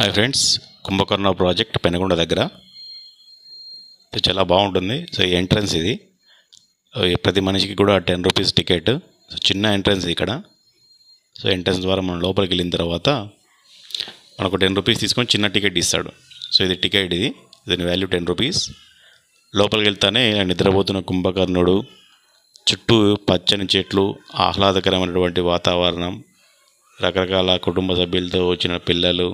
Hi friends, Kumbhakarna project Penukonda దగ్గర. ఇది చాలా బాగుంటుంది. సో ఈ ఎంట్రన్స్ ఇది ప్రతి మనిషికి కూడా 10 రూపీస్ టికెట్. సో చిన్న ఎంట్రన్స్ ఇక్కడ. సో ఎంట్రన్స్ ద్వారా మనం లోపలికి వెళ్ళిన తర్వాత మనకు 10 రూపీస్ తీసుకొని చిన్న టికెట్ ఇస్తాడు. సో ఇది టికెట్, దీని వాల్యూ 10 రూపీస్. లోపలికి వెళ్తానే నిద్రపోతున్న కుంభకర్ణుడు, చుట్టూ పచ్చని చెట్లు, ఆహ్లాదకరమైనటువంటి వాతావరణం, రకరకాల కుటుంబ సభ్యులతో వచ్చిన పిల్లలు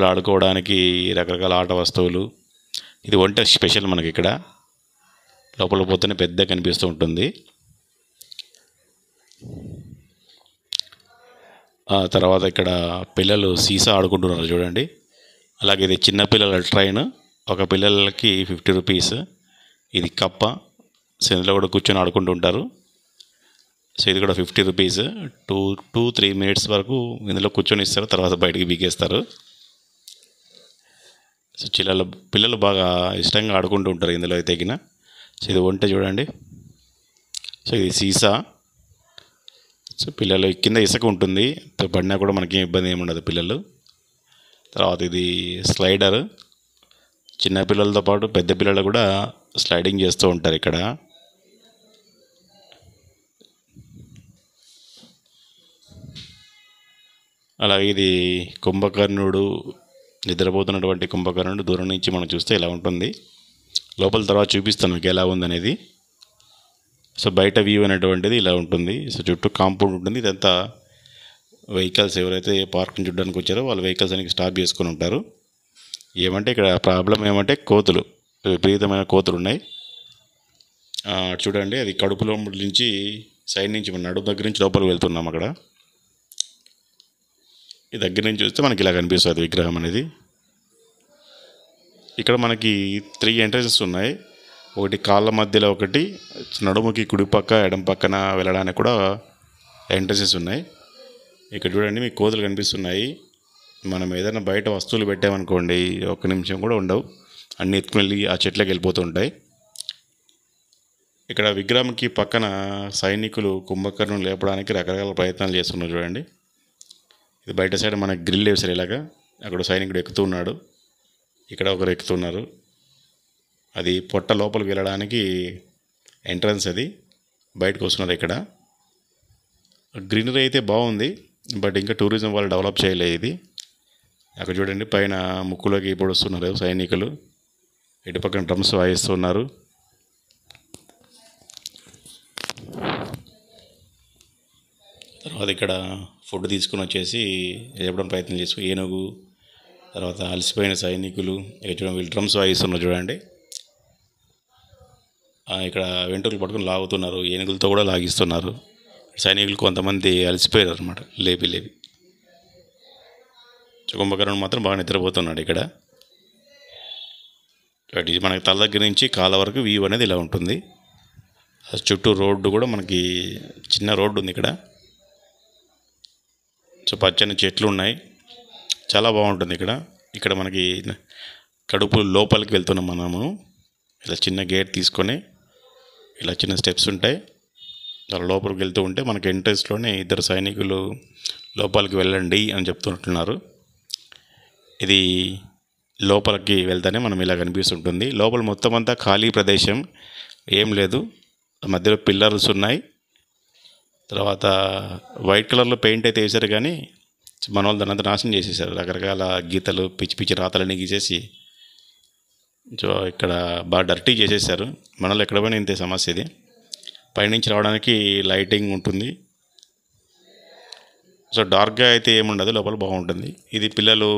ఆడుకోవడానికి రకరకాల ఆట వస్తువులు. ఇది వంట స్పెషల్ మనకి ఇక్కడ. లోపల పోతేనే పెద్ద కనిపిస్తూ ఉంటుంది. తర్వాత ఇక్కడ పిల్లలు సీసా ఆడుకుంటున్నారు చూడండి. అలాగే ఇది చిన్న పిల్లల ట్రైన్. ఒక పిల్లలకి 50 రూపీస్. ఇది కప్ప. సో ఇందులో కూడా కూర్చొని ఆడుకుంటూ ఉంటారు. సో ఇది కూడా 50 రూపీస్. 2-3 మినిట్స్ వరకు ఇందులో కూర్చొని ఇస్తారు, తర్వాత బయటికి బీకేస్తారు. సో పిల్లలు బాగా ఇష్టంగా ఆడుకుంటూ ఉంటారు ఇందులో అయితే గిన. సో ఇది వంట చూడండి. సో ఇది సీసా. సో పిల్లలు కింద ఇసుక ఉంటుంది, పడినా కూడా మనకి ఇబ్బంది ఏమి ఉండదు పిల్లలు. తర్వాత ఇది స్లైడర్. చిన్న పిల్లలతో పాటు పెద్ద పిల్లలు కూడా స్లైడింగ్ చేస్తూ ఉంటారు ఇక్కడ. అలాగే ఇది కుంభకర్ణుడు, నిద్రపోతున్నటువంటి కుంభకర్ణుడు దూరం నుంచి మనం చూస్తే ఇలా ఉంటుంది. లోపల తర్వాత చూపిస్తాను మీకు ఎలా ఉందనేది. సో బయట వ్యూ అనేటువంటిది ఇలా ఉంటుంది. సో చుట్టూ కాంపౌండ్ ఉంటుంది. ఇదంతా వెహికల్స్ ఎవరైతే పార్కింగ్ చూడడానికి వచ్చారో వాళ్ళ వెహికల్స్ అనేది స్టాప్ చేసుకొని ఉంటారు. ఏమంటే ఇక్కడ ప్రాబ్లం ఏమంటే కోతులు, విపరీతమైన కోతులు ఉన్నాయి. చూడండి, అది కడుపులో నుంచి సైడ్ నుంచి మన నడుము దగ్గర నుంచి లోపలికి వెళ్తున్నాం. అక్కడ ఈ దగ్గర నుంచి చూస్తే మనకి ఇలా కనిపిస్తుంది విగ్రహం అనేది. ఇక్కడ మనకి 3 ఎంట్రన్సెస్ ఉన్నాయి. ఒకటి కాళ్ళ మధ్యలో, ఒకటి నడుముకి కుడి పక్క ఎడం పక్కన వెళ్ళడానికి కూడా ఎంట్రన్సెస్ ఉన్నాయి. ఇక్కడ చూడండి మీకు కోతులు కనిపిస్తున్నాయి. మనం ఏదైనా బయట వస్తువులు పెట్టామనుకోండి, 1 నిమిషం కూడా ఉండవు, అన్నీ ఎత్తుకుని వెళ్ళి ఆ చెట్లకి వెళ్ళిపోతూ ఉంటాయి. ఇక్కడ విగ్రహంకి పక్కన సైనికులు కుంభకర్ణుని లేపడానికి రకరకాల ప్రయత్నాలు చేస్తున్నారు చూడండి. ఇది బయట సైడ్ మనకి గ్రిల్ వేసారు ఇలాగా. అక్కడ సైనికుడు ఎక్కుతూ ఉన్నాడు, ఇక్కడ ఒకరు ఎక్కుతున్నారు. అది పొట్ట లోపలికి వెళ్ళడానికి ఎంట్రన్స్, అది బయటకు వస్తున్నారు. ఇక్కడ గ్రీనరీ అయితే బాగుంది, బట్ ఇంకా టూరిజం వాళ్ళు డెవలప్ చేయలేదు ఇది. అక్కడ చూడండి పైన ముక్కులోకి పొడుస్తున్నారు సైనికులు, ఇటు పక్కన డ్రమ్స్ వాయిస్తున్నారు. తర్వాత ఇక్కడ ఫుడ్ తీసుకుని వచ్చేసి చెప్పడం ప్రయత్నం చేస్తూ ఏనుగు, తర్వాత అలసిపోయిన సైనికులు, ఇక్కడ చూడండి వీళ్ళు డ్రమ్స్ వాయిస్తున్నారు చూడండి. ఇక్కడ వెంట్రుకలు పట్టుకుని లాగుతున్నారు, ఏనుగులతో కూడా లాగిస్తున్నారు. సైనికులు కొంతమంది అలసిపోయారు అనమాట, లేపి కుంభకర్ణుడు మాత్రం బాగా నిద్రపోతున్నాడు ఇక్కడ. ఇది మనకి తల దగ్గర నుంచి కాళ్ళ వరకు వ్యూ అనేది ఇలా ఉంటుంది. చుట్టూ రోడ్డు కూడా మనకి చిన్న రోడ్డు ఉంది ఇక్కడ. సో పచ్చని చెట్లు ఉన్నాయి, చాలా బాగుంటుంది ఇక్కడ. ఇక్కడ మనకి కడుపు లోపలికి వెళ్తున్నాం మనము. ఇలా చిన్న గేట్ తీసుకొని ఇలా చిన్న స్టెప్స్ ఉంటాయి. అలా లోపలికి వెళ్తూ ఉంటే మనకి ఎంట్రన్స్లోనే 2 సైనికులు లోపలికి వెళ్ళండి అని చెప్తున్నట్టున్నారు. ఇది లోపలికి వెళ్తానే మనం ఇలా కనిపిస్తుంటుంది. లోపల మొత్తం అంతా ఖాళీ ప్రదేశం, ఏం లేదు. మధ్యలో పిల్లర్స్ ఉన్నాయి. తర్వాత వైట్ కలర్లో పెయింట్ అయితే వేశారు, కానీ మన వాళ్ళు దాన్ని అంతా నాశనం చేసేసారు. రకరకాల గీతలు, పిచ్చి రాతలన్నీ గీసేసి సో ఇక్కడ బాగా డర్టీ చేసేసారు. మనలో ఎక్కడ పోయినా ఇంతే సమస్య ఇది. పైనుంచి రావడానికి లైటింగ్ ఉంటుంది. సో డార్క్గా అయితే ఏముండదు, లోపల బాగుంటుంది. ఇది పిల్లలు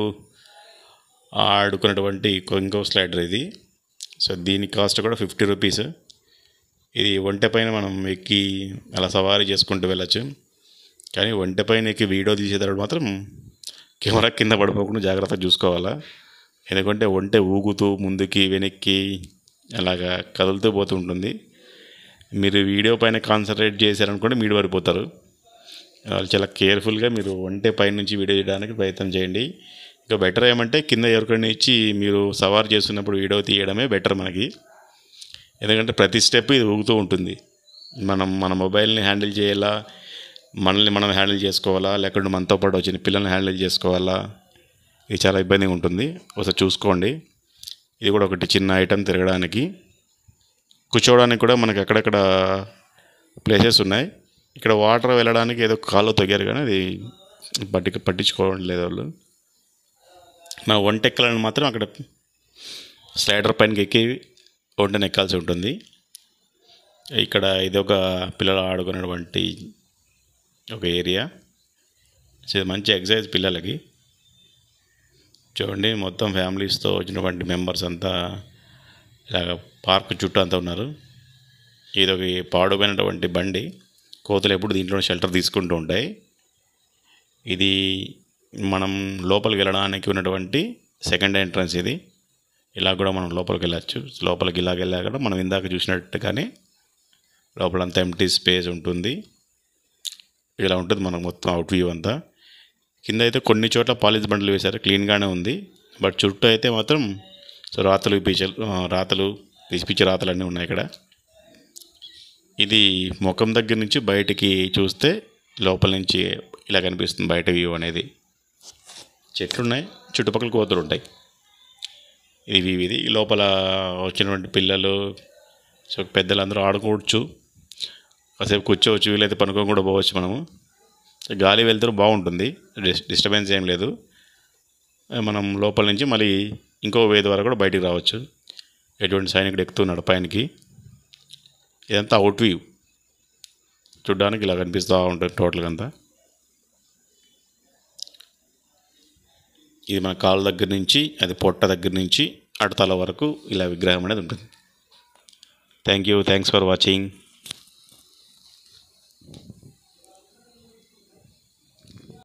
ఆడుకున్నటువంటి ఇంకో స్లైడర్ ఇది. సో దీని కాస్ట్ కూడా 50 రూపీస్. ఇది ఒంటె పైన మనం ఎక్కి అలా సవారీ చేసుకుంటూ వెళ్ళచ్చు. కానీ ఒంటె పైన ఎక్కి వీడియో తీసేటప్పుడు మాత్రం కెమెరా కింద పడిపోకుండా జాగ్రత్తగా చూసుకోవాలా. ఎందుకంటే ఒంటె ఊగుతూ ముందుకి వెనక్కి అలాగా కదులుతూ పోతూ ఉంటుంది. మీరు వీడియో పైన కాన్సన్ట్రేట్ చేశారనుకోండి మీరు పడిపోతారు. వాళ్ళు చాలా కేర్ఫుల్గా మీరు ఒంటె పైన నుంచి వీడియో చేయడానికి ప్రయత్నం చేయండి. ఇంకా బెటర్ ఏమంటే కింద ఎవరికైనా ఇచ్చి మీరు సవారీ చేస్తున్నప్పుడు వీడియో తీయడమే బెటర్ మనకి. ఎందుకంటే ప్రతి స్టెప్ ఇది ఊగుతూ ఉంటుంది. మన మొబైల్ని హ్యాండిల్ చేయాలా, మనల్ని మనం హ్యాండిల్ చేసుకోవాలా, లేకుంటే మనతో పాటు వచ్చిన పిల్లల్ని హ్యాండిల్ చేసుకోవాలా, ఇది చాలా ఇబ్బందిగా ఉంటుంది, ఒకసారి చూసుకోండి. ఇది కూడా ఒకటి చిన్న ఐటెం తిరగడానికి. కూర్చోవడానికి కూడా మనకి అక్కడక్కడ ప్లేసెస్ ఉన్నాయి. ఇక్కడ వాటర్ వెళ్ళడానికి ఏదో కాలువ తొగారు కానీ అది పట్టించుకోవడం లేదు వాళ్ళు. మన ఒంటెక్కాలని మాత్రం అక్కడ స్లైడర్ పైనకి ఎక్కి ఒంటెని ఎక్కాల్సి ఉంటుంది. ఇక్కడ ఇది ఒక పిల్లలు ఆడుకునేటువంటి ఒక ఏరియా. ఇది మంచి ఎక్సర్సైజ్ పిల్లలకి. చూడండి, మొత్తం ఫ్యామిలీస్తో వచ్చినటువంటి మెంబర్స్ అంతా ఇలాగ పార్క్ చుట్టూ అంతా ఉన్నారు. ఇది ఒక పాడుపోయినటువంటి బండి. కోతులు ఎప్పుడు దీంట్లో షెల్టర్ తీసుకుంటూ ఉంటాయి. ఇది మనం లోపలికి వెళ్ళడానికి ఉన్నటువంటి సెకండ్ ఎంట్రన్స్ ఇది. ఇలా కూడా మనం లోపలికి వెళ్ళచ్చు. లోపలికి ఇలాగ వెళ్ళా కూడా మనం ఇందాక చూసినట్టుగానే లోపలంతా ఎంటీ స్పేస్ ఉంటుంది. ఇలా ఉంటుంది మనకు మొత్తం అవుట్ వ్యూ అంతా. కింద అయితే కొన్ని చోట్ల పాలిష్ బండ్లు వేశారు, క్లీన్గానే ఉంది. బట్ చుట్టూ అయితే మాత్రం రాతలు పిచ్చి రాతలు అన్నీ ఉన్నాయి ఇక్కడ. ఇది ముఖం దగ్గర నుంచి బయటికి చూస్తే లోపల నుంచి ఇలా కనిపిస్తుంది బయట వ్యూ అనేది. చెట్లు ఉన్నాయి, చుట్టుపక్కల కోతులు ఉంటాయి. ఇది లోపల వచ్చినటువంటి పిల్లలు పెద్దలందరూ ఆడుకోవచ్చు, కాసేపు కూర్చోవచ్చు, వీలైతే పనుకొని కూడా పోవచ్చు. మనము గాలి వెళ్తే బాగుంటుంది, డిస్టర్బెన్స్ ఏం లేదు. మనం లోపల నుంచి మళ్ళీ ఇంకో వేది వరకు కూడా బయటికి రావచ్చు. ఎటువంటి సైనికుడు ఎక్కుతున్నాడు పైనకి. ఇదంతా అవుట్ వ్యూ, చూడ్డానికి ఇలా కనిపిస్తూ ఉంటుంది టోటల్గా అంతా. ఇది మన కాళ్ళ దగ్గర నుంచి అది పొట్ట దగ్గర నుంచి అడతల వరకు ఇలా విగ్రహం అనేది ఉంటుంది. Thanks for watching.